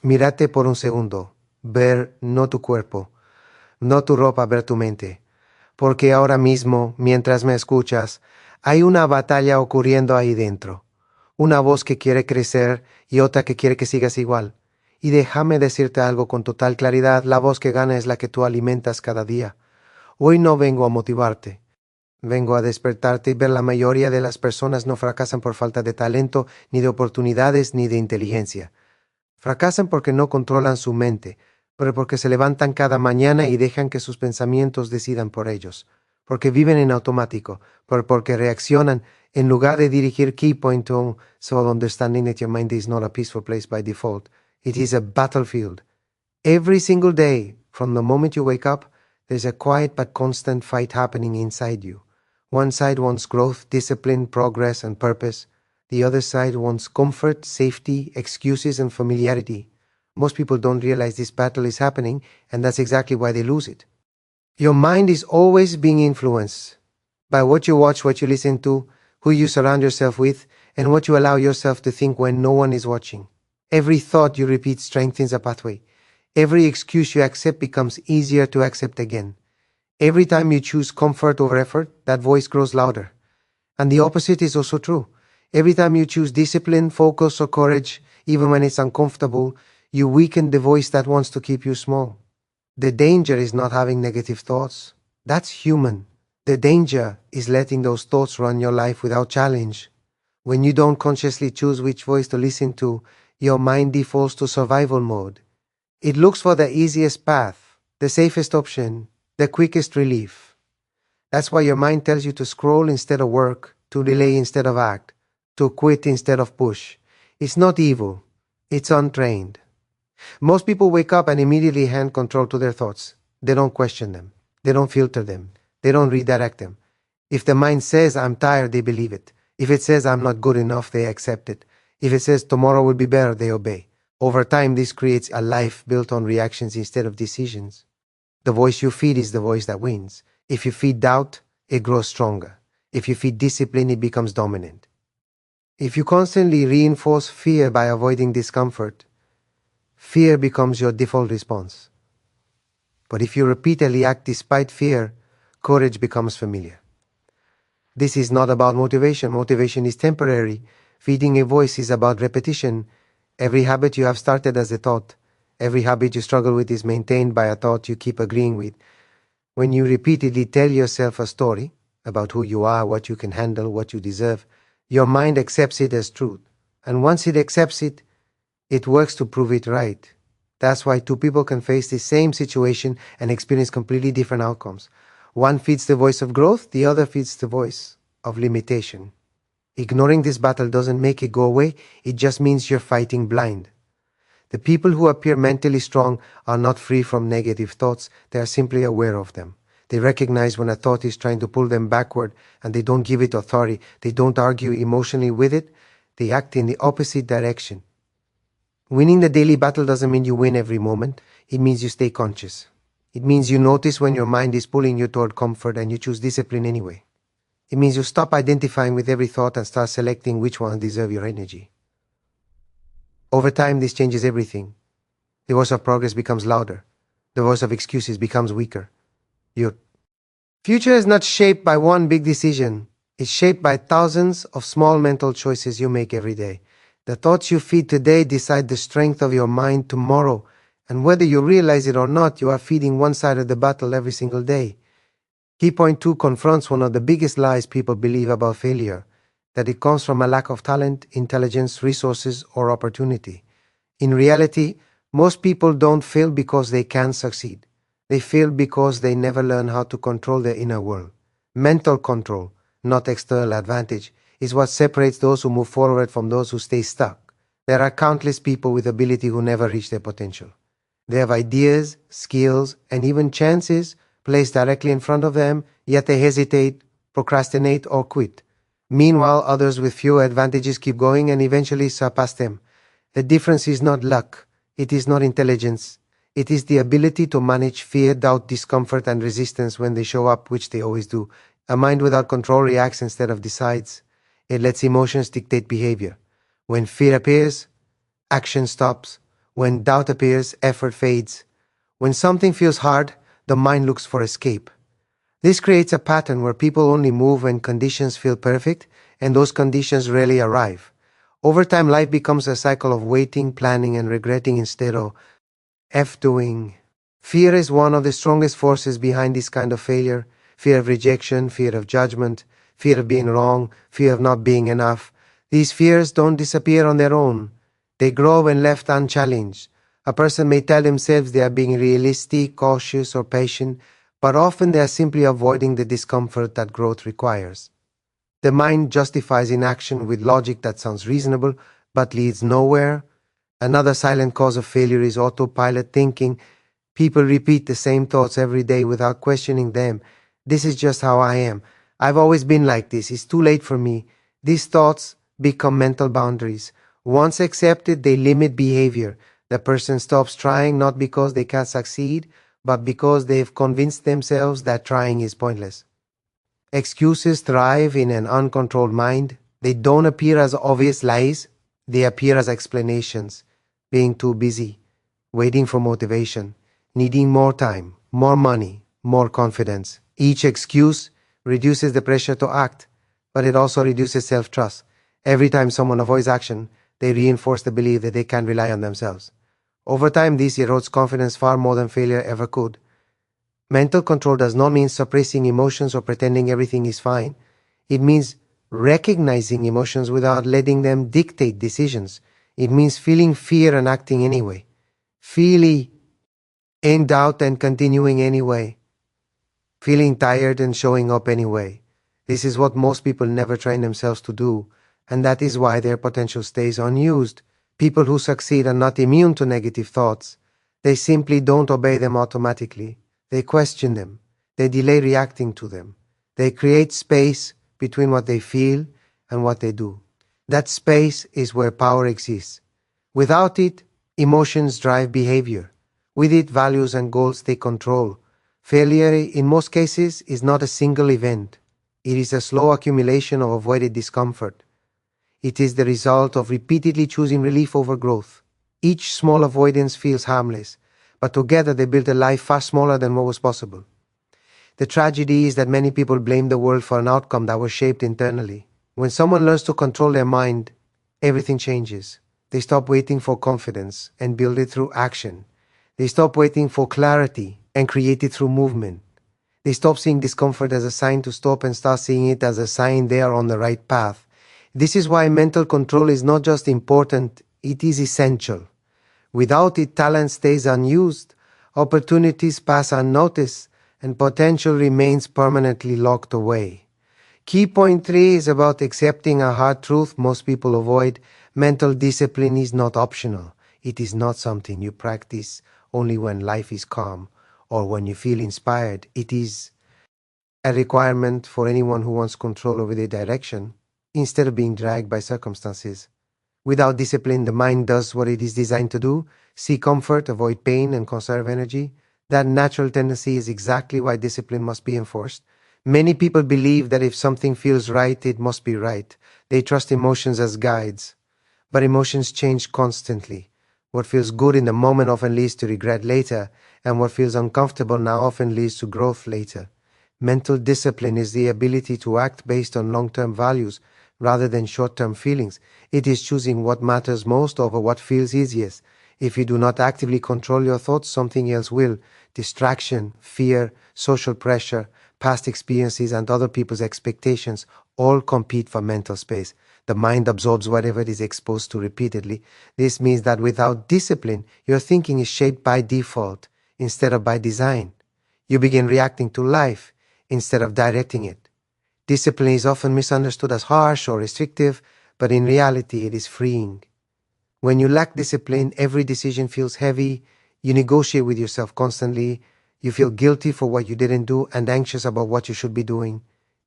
Mírate por un segundo, ver no tu cuerpo, no tu ropa, ver tu mente. Porque ahora mismo, mientras me escuchas, hay una batalla ocurriendo ahí dentro. Una voz que quiere crecer y otra que quiere que sigas igual. Y déjame decirte algo con total claridad, la voz que gana es la que tú alimentas cada día. Hoy no vengo a motivarte. Vengo a despertarte y ver la mayoría de las personas no fracasan por falta de talento, ni de oportunidades, ni de inteligencia. Fracasan porque no controlan su mente, pero porque se levantan cada mañana y dejan que sus pensamientos decidan por ellos. Porque viven en automático, porque reaccionan en lugar de dirigir key point on so understanding that your mind is not a peaceful place by default. It is a battlefield. Every single day, from the moment you wake up, there's a quiet but constant fight happening inside you. One side wants growth, discipline, progress, and purpose. The other side wants comfort, safety, excuses, and familiarity. Most people don't realize this battle is happening, and that's exactly why they lose it. Your mind is always being influenced by what you watch, what you listen to, who you surround yourself with, and what you allow yourself to think when no one is watching. Every thought you repeat strengthens a pathway. Every excuse you accept becomes easier to accept again. Every time you choose comfort over effort, that voice grows louder. And the opposite is also true. Every time you choose discipline, focus, or courage, even when it's uncomfortable, you weaken the voice that wants to keep you small. The danger is not having negative thoughts. That's human. The danger is letting those thoughts run your life without challenge. When you don't consciously choose which voice to listen to, your mind defaults to survival mode. It looks for the easiest path, the safest option, the quickest relief. That's why your mind tells you to scroll instead of work, to delay instead of act, to quit instead of push. It's not evil. It's untrained. Most people wake up and immediately hand control to their thoughts. They don't question them. They don't filter them. They don't redirect them. If the mind says, I'm tired, they believe it. If it says, I'm not good enough, they accept it. If it says, tomorrow will be better, they obey. Over time, this creates a life built on reactions instead of decisions. The voice you feed is the voice that wins. If you feed doubt, it grows stronger. If you feed discipline, it becomes dominant. If you constantly reinforce fear by avoiding discomfort, fear becomes your default response. But if you repeatedly act despite fear, courage becomes familiar. This is not about motivation. Motivation is temporary. Feeding a voice is about repetition. Every habit you have started as a thought. Every habit you struggle with is maintained by a thought you keep agreeing with. When you repeatedly tell yourself a story about who you are, what you can handle, what you deserve, your mind accepts it as truth. And once it accepts it, it works to prove it right. That's why two people can face the same situation and experience completely different outcomes. One feeds the voice of growth, the other feeds the voice of limitation. Ignoring this battle doesn't make it go away, it just means you're fighting blind. The people who appear mentally strong are not free from negative thoughts, they are simply aware of them. They recognize when a thought is trying to pull them backward, and they don't give it authority. They don't argue emotionally with it, they act in the opposite direction. Winning the daily battle doesn't mean you win every moment, it means you stay conscious. It means you notice when your mind is pulling you toward comfort and you choose discipline anyway. It means you stop identifying with every thought and start selecting which ones deserve your energy. Over time, this changes everything. The voice of progress becomes louder. The voice of excuses becomes weaker. Your future is not shaped by one big decision. It's shaped by thousands of small mental choices you make every day. The thoughts you feed today decide the strength of your mind tomorrow. And whether you realize it or not, you are feeding one side of the battle every single day. Key point 2 confronts one of the biggest lies people believe about failure, that it comes from a lack of talent, intelligence, resources, or opportunity. In reality, most people don't fail because they can't succeed. They fail because they never learn how to control their inner world. Mental control, not external advantage, is what separates those who move forward from those who stay stuck. There are countless people with ability who never reach their potential. They have ideas, skills, and even chances placed directly in front of them, yet they hesitate, procrastinate, or quit. Meanwhile, others with fewer advantages keep going and eventually surpass them. The difference is not luck. It is not intelligence. It is the ability to manage fear, doubt, discomfort, and resistance when they show up, which they always do. A mind without control reacts instead of decides. It lets emotions dictate behavior. When fear appears, action stops. When doubt appears, effort fades. When something feels hard, the mind looks for escape. This creates a pattern where people only move when conditions feel perfect, and those conditions rarely arrive. Over time, life becomes a cycle of waiting, planning, and regretting instead of doing. Fear is one of the strongest forces behind this kind of failure. Fear of rejection, fear of judgment, fear of being wrong, fear of not being enough. These fears don't disappear on their own. They grow when left unchallenged. A person may tell themselves they are being realistic, cautious, or patient, but often they are simply avoiding the discomfort that growth requires. The mind justifies inaction with logic that sounds reasonable but leads nowhere. Another silent cause of failure is autopilot thinking. People repeat the same thoughts every day without questioning them. This is just how I am. I've always been like this. It's too late for me. These thoughts become mental boundaries. Once accepted, they limit behavior. The person stops trying not because they can't succeed, but because they've convinced themselves that trying is pointless. Excuses thrive in an uncontrolled mind. They don't appear as obvious lies. They appear as explanations. Being too busy, waiting for motivation, needing more time, more money, more confidence. Each excuse reduces the pressure to act, but it also reduces self-trust. Every time someone avoids action, they reinforce the belief that they can rely on themselves. Over time, this erodes confidence far more than failure ever could. Mental control does not mean suppressing emotions or pretending everything is fine. It means recognizing emotions without letting them dictate decisions. It means feeling fear and acting anyway. Feeling in doubt and continuing anyway. Feeling tired and showing up anyway. This is what most people never train themselves to do, and that is why their potential stays unused. People who succeed are not immune to negative thoughts. They simply don't obey them automatically. They question them. They delay reacting to them. They create space between what they feel and what they do. That space is where power exists. Without it, emotions drive behavior. With it, values and goals take control. Failure, in most cases, is not a single event. It is a slow accumulation of avoided discomfort. It is the result of repeatedly choosing relief over growth. Each small avoidance feels harmless, but together they build a life far smaller than what was possible. The tragedy is that many people blame the world for an outcome that was shaped internally. When someone learns to control their mind, everything changes. They stop waiting for confidence and build it through action. They stop waiting for clarity and create it through movement. They stop seeing discomfort as a sign to stop and start seeing it as a sign they are on the right path. This is why mental control is not just important, it is essential. Without it, talent stays unused, opportunities pass unnoticed, and potential remains permanently locked away. Key point 3 is about accepting a hard truth most people avoid. Mental discipline is not optional. It is not something you practice only when life is calm or when you feel inspired. It is a requirement for anyone who wants control over their direction instead of being dragged by circumstances. Without discipline, the mind does what it is designed to do: seek comfort, avoid pain, and conserve energy. That natural tendency is exactly why discipline must be enforced. Many people believe that if something feels right, it must be right. They trust emotions as guides. But emotions change constantly. What feels good in the moment often leads to regret later, and what feels uncomfortable now often leads to growth later. Mental discipline is the ability to act based on long-term values rather than short-term feelings. It is choosing what matters most over what feels easiest. If you do not actively control your thoughts, something else will. Distraction, fear, social pressure, past experiences, and other people's expectations all compete for mental space. The mind absorbs whatever it is exposed to repeatedly. This means that without discipline, your thinking is shaped by default instead of by design. You begin reacting to life instead of directing it. Discipline is often misunderstood as harsh or restrictive, but in reality it is freeing. When you lack discipline, every decision feels heavy. You negotiate with yourself constantly. You feel guilty for what you didn't do and anxious about what you should be doing.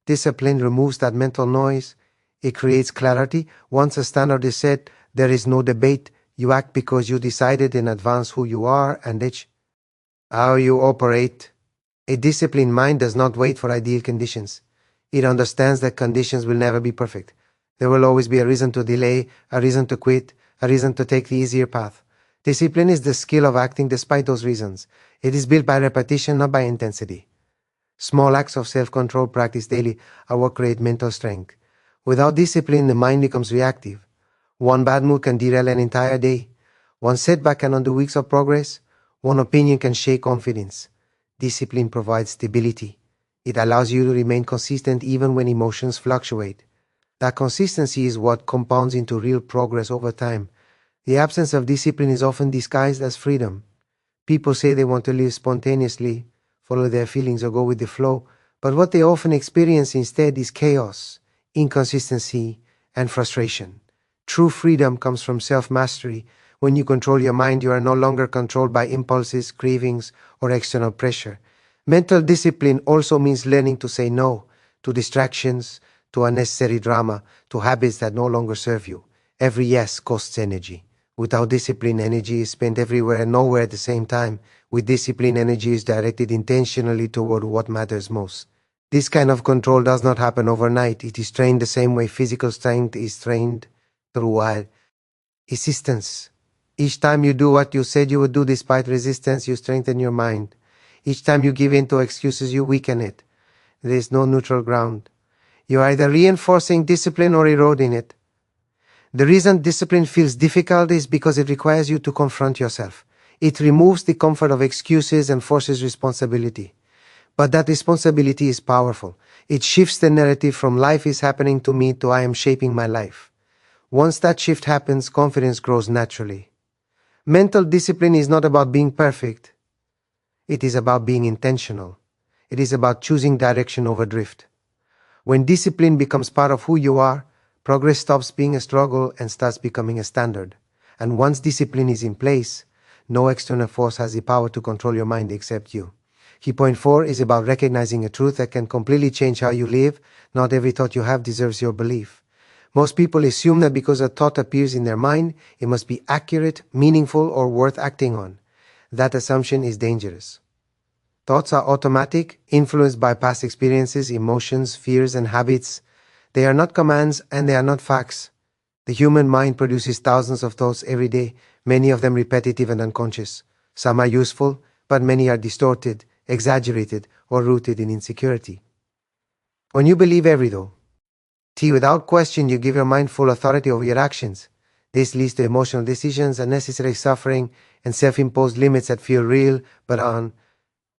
Discipline removes that mental noise. It creates clarity. Once a standard is set, there is no debate. You act because you decided in advance who you are and how you operate. A disciplined mind does not wait for ideal conditions. It understands that conditions will never be perfect. There will always be a reason to delay, a reason to quit, a reason to take the easier path. Discipline is the skill of acting despite those reasons. It is built by repetition, not by intensity. Small acts of self-control practiced daily are what create mental strength. Without discipline, the mind becomes reactive. One bad mood can derail an entire day. One setback can undo weeks of progress. One opinion can shake confidence. Discipline provides stability. It allows you to remain consistent even when emotions fluctuate. That consistency is what compounds into real progress over time. The absence of discipline is often disguised as freedom. People say they want to live spontaneously, follow their feelings or go with the flow, but what they often experience instead is chaos, inconsistency, and frustration. True freedom comes from self-mastery. When you control your mind, you are no longer controlled by impulses, cravings, or external pressure. Mental discipline also means learning to say no to distractions, to unnecessary drama, to habits that no longer serve you. Every yes costs energy. Without discipline, energy is spent everywhere and nowhere at the same time. With discipline, energy is directed intentionally toward what matters most. This kind of control does not happen overnight. It is trained the same way physical strength is trained through resistance. Each time you do what you said you would do despite resistance, you strengthen your mind. Each time you give in to excuses, you weaken it. There is no neutral ground. You are either reinforcing discipline or eroding it. The reason discipline feels difficult is because it requires you to confront yourself. It removes the comfort of excuses and forces responsibility. But that responsibility is powerful. It shifts the narrative from life is happening to me to I am shaping my life. Once that shift happens, confidence grows naturally. Mental discipline is not about being perfect. It is about being intentional. It is about choosing direction over drift. When discipline becomes part of who you are, progress stops being a struggle and starts becoming a standard. And once discipline is in place, no external force has the power to control your mind except you. Key point 4 is about recognizing a truth that can completely change how you live. Not every thought you have deserves your belief. Most people assume that because a thought appears in their mind, it must be accurate, meaningful, or worth acting on. That assumption is dangerous. Thoughts are automatic, influenced by past experiences, emotions, fears, and habits. They are not commands and they are not facts. The human mind produces thousands of thoughts every day, many of them repetitive and unconscious. Some are useful, but many are distorted, exaggerated, or rooted in insecurity. When you believe every thought, without question, you give your mind full authority over your actions. This leads to emotional decisions, unnecessary suffering, and self-imposed limits that feel real but aren't.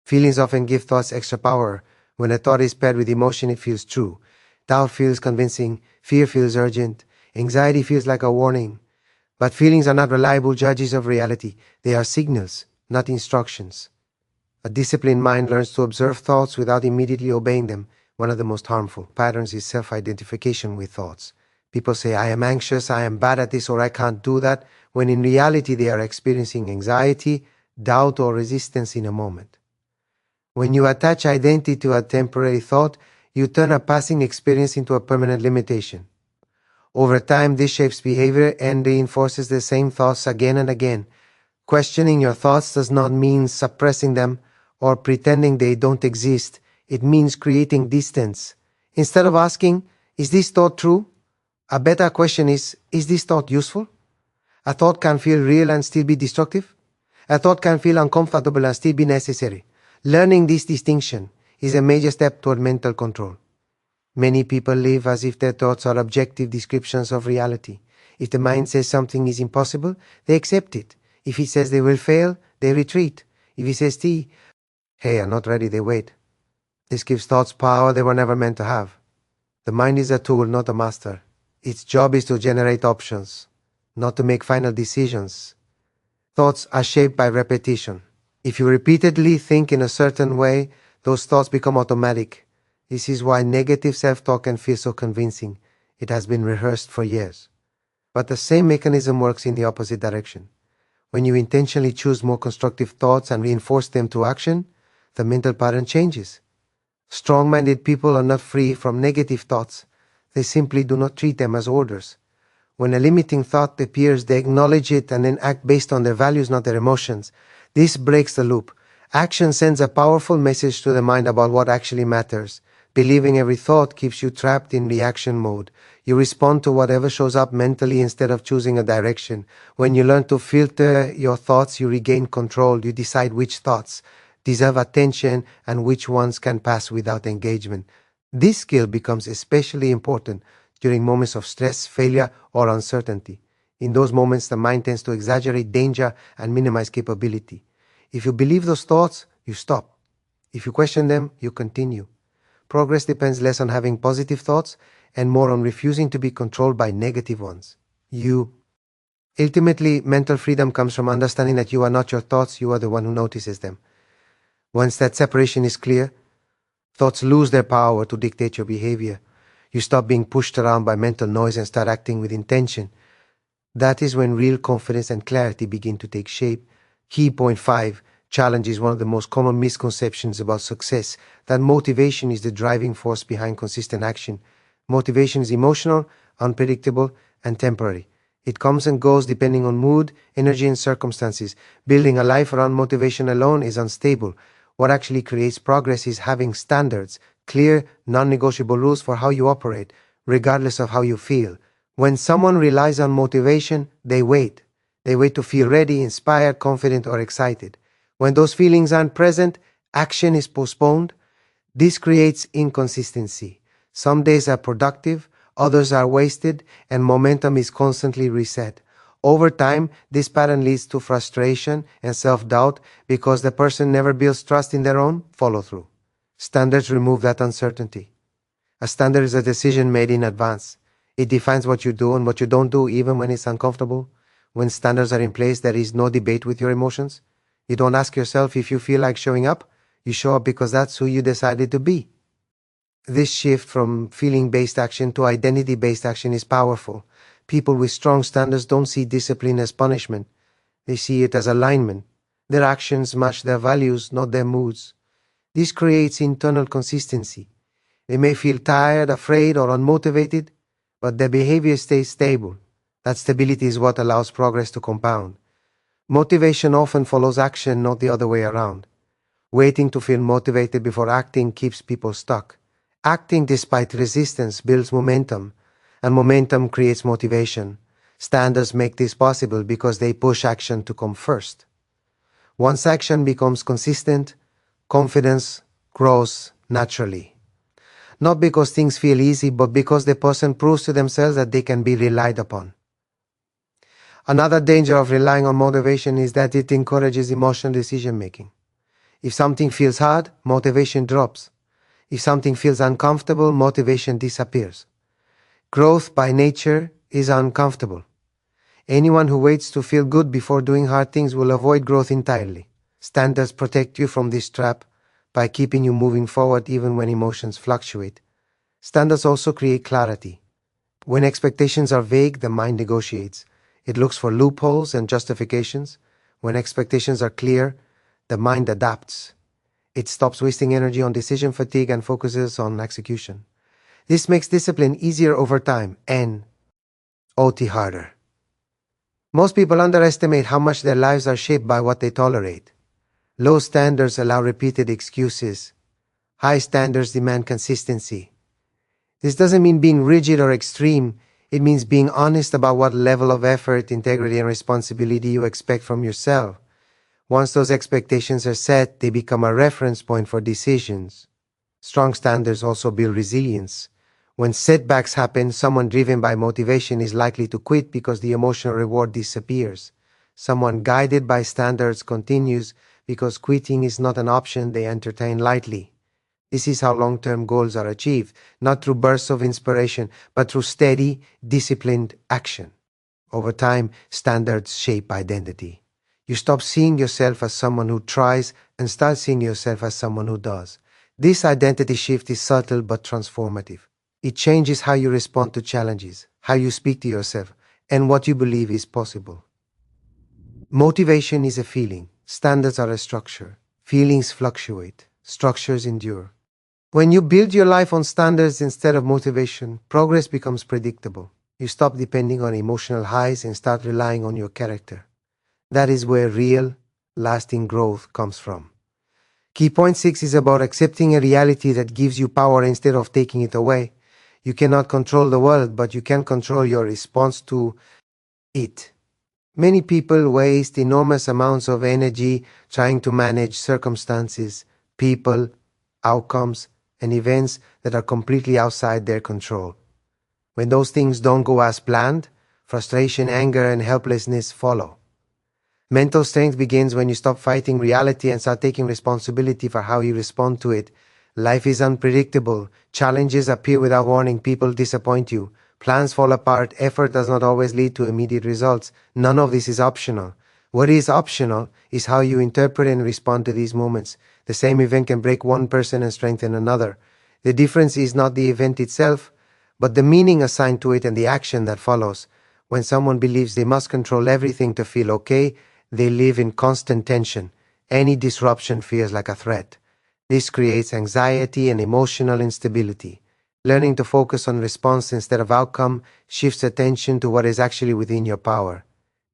Feelings often give thoughts extra power. When a thought is paired with emotion, it feels true. Doubt feels convincing, fear feels urgent, anxiety feels like a warning. But feelings are not reliable judges of reality. They are signals, not instructions. A disciplined mind learns to observe thoughts without immediately obeying them. One of the most harmful patterns is self-identification with thoughts. People say, I am anxious, I am bad at this, or I can't do that, when in reality they are experiencing anxiety, doubt, or resistance in a moment. When you attach identity to a temporary thought, you turn a passing experience into a permanent limitation. Over time, this shapes behavior and reinforces the same thoughts again and again. Questioning your thoughts does not mean suppressing them or pretending they don't exist. It means creating distance. Instead of asking, is this thought true? A better question is this thought useful? A thought can feel real and still be destructive. A thought can feel uncomfortable and still be necessary. Learning this distinction is a major step toward mental control. Many people live as if their thoughts are objective descriptions of reality. If the mind says something is impossible, they accept it. If it says they will fail, they retreat. If it says, hey, I'm not ready, they wait. This gives thoughts power they were never meant to have. The mind is a tool, not a master. Its job is to generate options, not to make final decisions. Thoughts are shaped by repetition. If you repeatedly think in a certain way, those thoughts become automatic. This is why negative self-talk can feel so convincing. It has been rehearsed for years. But the same mechanism works in the opposite direction. When you intentionally choose more constructive thoughts and reinforce them through action, the mental pattern changes. Strong-minded people are not free from negative thoughts. They simply do not treat them as orders. When a limiting thought appears, they acknowledge it and then act based on their values, not their emotions. This breaks the loop. Action sends a powerful message to the mind about what actually matters. Believing every thought keeps you trapped in reaction mode. You respond to whatever shows up mentally instead of choosing a direction. When you learn to filter your thoughts, you regain control. You decide which thoughts deserve attention and which ones can pass without engagement. This skill becomes especially important during moments of stress, failure, or uncertainty. In those moments, the mind tends to exaggerate danger and minimize capability. If you believe those thoughts, you stop. If you question them, you continue. Progress depends less on having positive thoughts and more on refusing to be controlled by negative ones. Ultimately, mental freedom comes from understanding that you are not your thoughts, you are the one who notices them. Once that separation is clear, thoughts lose their power to dictate your behavior. You stop being pushed around by mental noise and start acting with intention. That is when real confidence and clarity begin to take shape. Key point 5 challenges one of the most common misconceptions about success, that motivation is the driving force behind consistent action. Motivation is emotional, unpredictable, and temporary. It comes and goes depending on mood, energy, and circumstances. Building a life around motivation alone is unstable. What actually creates progress is having standards, clear, non-negotiable rules for how you operate, regardless of how you feel. When someone relies on motivation, they wait. They wait to feel ready, inspired, confident, or excited. When those feelings aren't present, action is postponed. This creates inconsistency. Some days are productive, others are wasted, and momentum is constantly reset. Over time, this pattern leads to frustration and self-doubt because the person never builds trust in their own follow-through. Standards remove that uncertainty. A standard is a decision made in advance. It defines what you do and what you don't do, even when it's uncomfortable. When standards are in place, there is no debate with your emotions. You don't ask yourself if you feel like showing up. You show up because that's who you decided to be. This shift from feeling-based action to identity-based action is powerful. People with strong standards don't see discipline as punishment. They see it as alignment. Their actions match their values, not their moods. This creates internal consistency. They may feel tired, afraid, or unmotivated, but their behavior stays stable. That stability is what allows progress to compound. Motivation often follows action, not the other way around. Waiting to feel motivated before acting keeps people stuck. Acting despite resistance builds momentum, and momentum creates motivation. Standards make this possible because they push action to come first. Once action becomes consistent, confidence grows naturally. Not because things feel easy, but because the person proves to themselves that they can be relied upon. Another danger of relying on motivation is that it encourages emotional decision-making. If something feels hard, motivation drops. If something feels uncomfortable, motivation disappears. Growth by nature is uncomfortable. Anyone who waits to feel good before doing hard things will avoid growth entirely. Standards protect you from this trap by keeping you moving forward even when emotions fluctuate. Standards also create clarity. When expectations are vague, the mind negotiates. It looks for loopholes and justifications. When expectations are clear, the mind adapts. It stops wasting energy on decision fatigue and focuses on execution. This makes discipline easier over time and OT harder. Most people underestimate how much their lives are shaped by what they tolerate. Low standards allow repeated excuses. High standards demand consistency. This doesn't mean being rigid or extreme. It means being honest about what level of effort, integrity, and responsibility you expect from yourself. Once those expectations are set, they become a reference point for decisions. Strong standards also build resilience. When setbacks happen, someone driven by motivation is likely to quit because the emotional reward disappears. Someone guided by standards continues because quitting is not an option they entertain lightly. This is how long-term goals are achieved, not through bursts of inspiration, but through steady, disciplined action. Over time, standards shape identity. You stop seeing yourself as someone who tries and start seeing yourself as someone who does. This identity shift is subtle but transformative. It changes how you respond to challenges, how you speak to yourself, and what you believe is possible. Motivation is a feeling. Standards are a structure. Feelings fluctuate. Structures endure. When you build your life on standards instead of motivation, progress becomes predictable. You stop depending on emotional highs and start relying on your character. That is where real, lasting growth comes from. Key point 6 is about accepting a reality that gives you power instead of taking it away. You cannot control the world, but you can control your response to it. Many people waste enormous amounts of energy trying to manage circumstances, people, outcomes, and events that are completely outside their control. When those things don't go as planned, frustration, anger, and helplessness follow. Mental strength begins when you stop fighting reality and start taking responsibility for how you respond to it. Life is unpredictable. Challenges appear without warning. People disappoint you. Plans fall apart. Effort does not always lead to immediate results. None of this is optional. What is optional is how you interpret and respond to these moments. The same event can break one person and strengthen another. The difference is not the event itself, but the meaning assigned to it and the action that follows. When someone believes they must control everything to feel okay, they live in constant tension. Any disruption feels like a threat. This creates anxiety and emotional instability. Learning to focus on response instead of outcome shifts attention to what is actually within your power.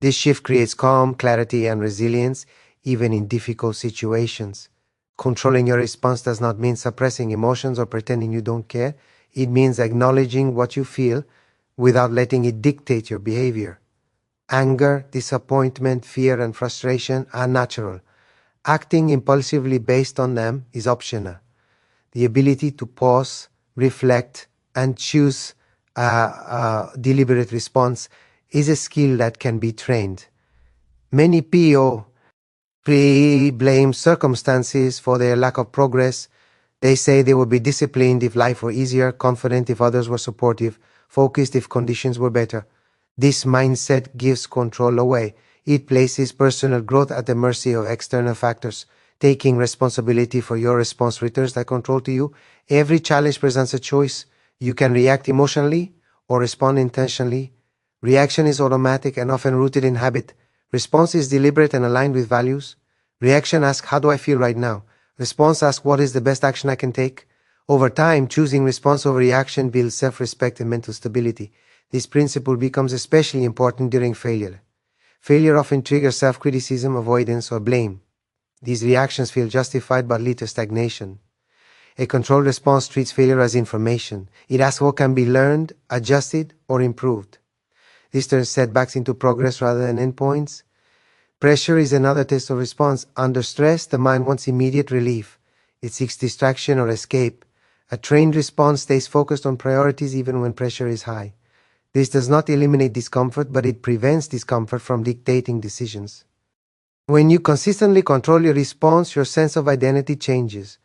This shift creates calm, clarity, and resilience, even in difficult situations. Controlling your response does not mean suppressing emotions or pretending you don't care. It means acknowledging what you feel without letting it dictate your behavior. Anger, disappointment, fear, and frustration are natural. Acting impulsively based on them is optional. The ability to pause, reflect, and choose a deliberate response is a skill that can be trained. Many people blame circumstances for their lack of progress. They say they would be disciplined if life were easier, confident if others were supportive, focused if conditions were better. This mindset gives control away. It places personal growth at the mercy of external factors. Taking responsibility for your response returns that control to you. Every challenge presents a choice. You can react emotionally or respond intentionally. Reaction is automatic and often rooted in habit. Response is deliberate and aligned with values. Reaction asks, how do I feel right now? Response asks, what is the best action I can take? Over time, choosing response over reaction builds self-respect and mental stability. This principle becomes especially important during failure. Failure often triggers self-criticism, avoidance, or blame. These reactions feel justified but lead to stagnation. A controlled response treats failure as information. It asks what can be learned, adjusted, or improved. This turns setbacks into progress rather than endpoints. Pressure is another test of response. Under stress, the mind wants immediate relief. It seeks distraction or escape. A trained response stays focused on priorities even when pressure is high. This does not eliminate discomfort, but it prevents discomfort from dictating decisions. When you consistently control your response, your sense of identity changes.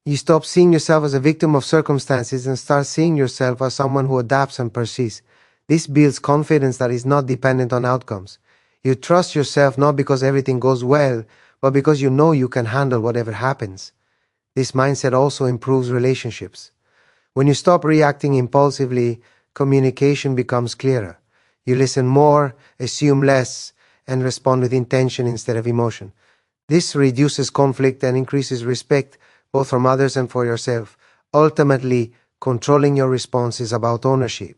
You stop seeing yourself as a victim of circumstances and start seeing yourself as someone who adapts and persists. This builds confidence that is not dependent on outcomes. You trust yourself not because everything goes well, but because you know you can handle whatever happens. This mindset also improves relationships. When you stop reacting impulsively, communication becomes clearer. You listen more, assume less, and respond with intention instead of emotion. This reduces conflict and increases respect, both from others and for yourself. Ultimately, controlling your response is about ownership.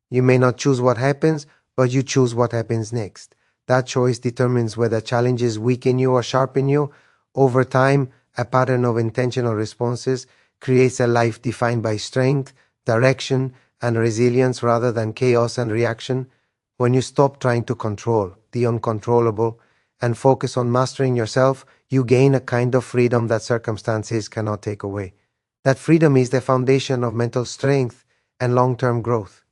You may not choose what happens, but you choose what happens next. That choice determines whether challenges weaken you or sharpen you. Over time, a pattern of intentional responses creates a life defined by strength, direction, and resilience rather than chaos and reaction. When you stop trying to control the uncontrollable and focus on mastering yourself, you gain a kind of freedom that circumstances cannot take away. That freedom is the foundation of mental strength and long-term growth.